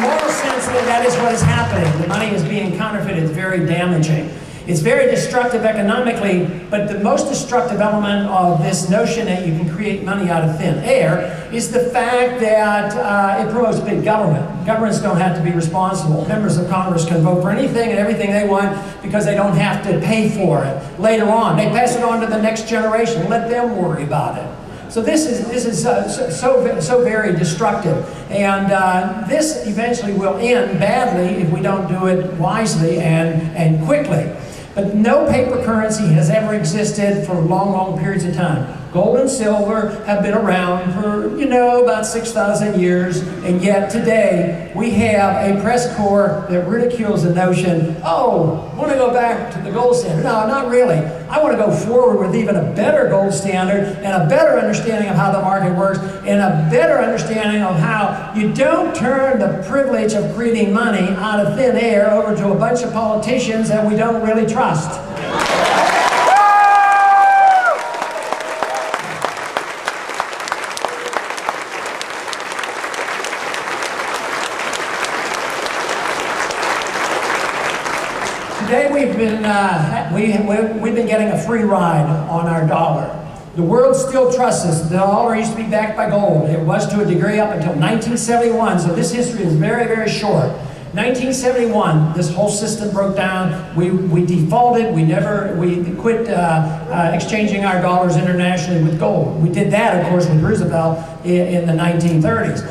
moral sense, that is what is happening. The money is being counterfeited. It's very damaging. It's very destructive economically, but the most destructive element of this notion that you can create money out of thin air is the fact that it promotes big government. Governments don't have to be responsible. Members of Congress can vote for anything and everything they want because they don't have to pay for it later on. They pass it on to the next generation. Let them worry about it. So this is so very destructive, and this eventually will end badly if we don't do it wisely and quickly. But no paper currency has ever existed for long, long periods of time. Gold and silver have been around for, you know, about 6,000 years, and yet today we have a press corps that ridicules the notion, oh, I want to go back to the gold standard. No, not really. I want to go forward with even a better gold standard and a better understanding of how the market works and a better understanding of how you don't turn the privilege of creating money out of thin air over to a bunch of politicians that we don't really trust. Today we've been getting a free ride on our dollar. The world still trusts us. The dollar used to be backed by gold. It was to a degree up until 1971, so this history is very, very short. 1971, this whole system broke down. We defaulted. We quit exchanging our dollars internationally with gold. We did that, of course, with Roosevelt in the 1930s.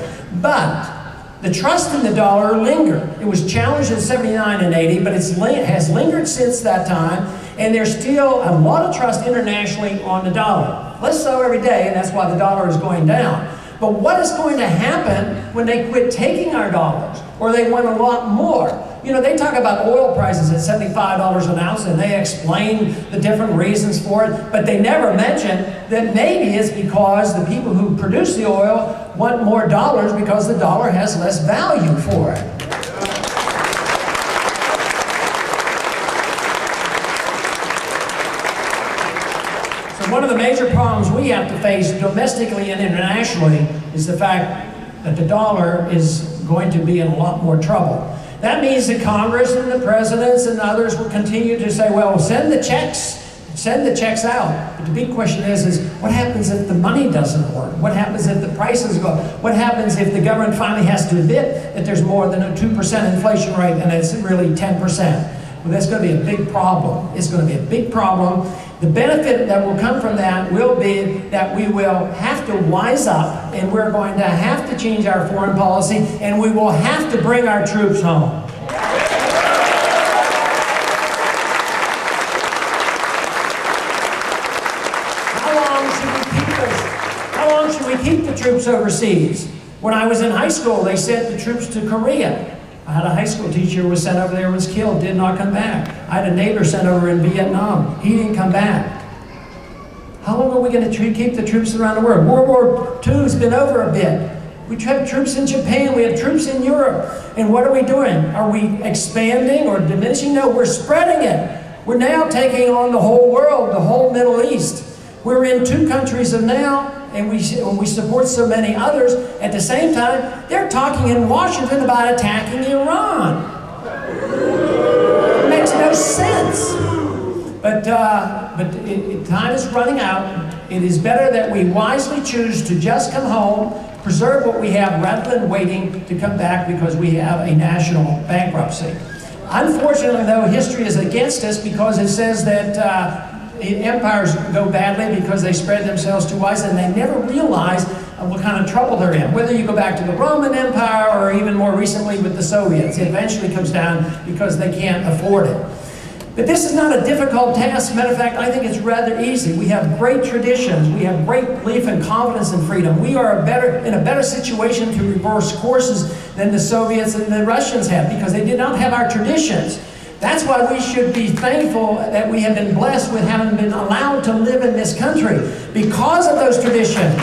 But the trust in the dollar lingered. It was challenged in 79 and 80, but it has lingered since that time, and there's still a lot of trust internationally on the dollar. Less so every day, and that's why the dollar is going down. But what is going to happen when they quit taking our dollars, or they want a lot more? You know, they talk about oil prices at $75 an ounce, and they explain the different reasons for it, but they never mention that maybe it's because the people who produce the oil want more dollars because the dollar has less value for it. So one of the major problems we have to face domestically and internationally is the fact that the dollar is going to be in a lot more trouble. That means that Congress and the presidents and others will continue to say, well, send the checks out. But the big question is what happens if the money doesn't work? What happens if the prices go up? What happens if the government finally has to admit that there's more than a 2% inflation rate and it's really 10%? Well, that's going to be a big problem. It's going to be a big problem. The benefit that will come from that will be that we will have to wise up, and we're going to have to change our foreign policy, and we will have to bring our troops home. How long should we keep the troops overseas? When I was in high school, they sent the troops to Korea. I had a high school teacher who was sent over there, was killed, did not come back. I had a neighbor sent over in Vietnam. He didn't come back. How long are we going to keep the troops around the world? World War II has been over a bit. We have troops in Japan, we have troops in Europe. And what are we doing? Are we expanding or diminishing? No, we're spreading it. We're now taking on the whole world, the whole Middle East. We're in 2 countries of now, and we support so many others. At the same time, they're talking in Washington about attacking Iran. It makes no sense. But time is running out. It is better that we wisely choose to just come home, preserve what we have, rather than waiting to come back because we have a national bankruptcy. Unfortunately, though, history is against us because it says that empires go badly because they spread themselves too wide, and they never realize what kind of trouble they're in. Whether you go back to the Roman Empire or even more recently with the Soviets, it eventually comes down because they can't afford it. But this is not a difficult task. Matter of fact, I think it's rather easy. We have great traditions. We have great belief and confidence in freedom. We are in a better situation to reverse courses than the Soviets and the Russians have because they did not have our traditions. That's why we should be thankful that we have been blessed with having been allowed to live in this country because of those traditions.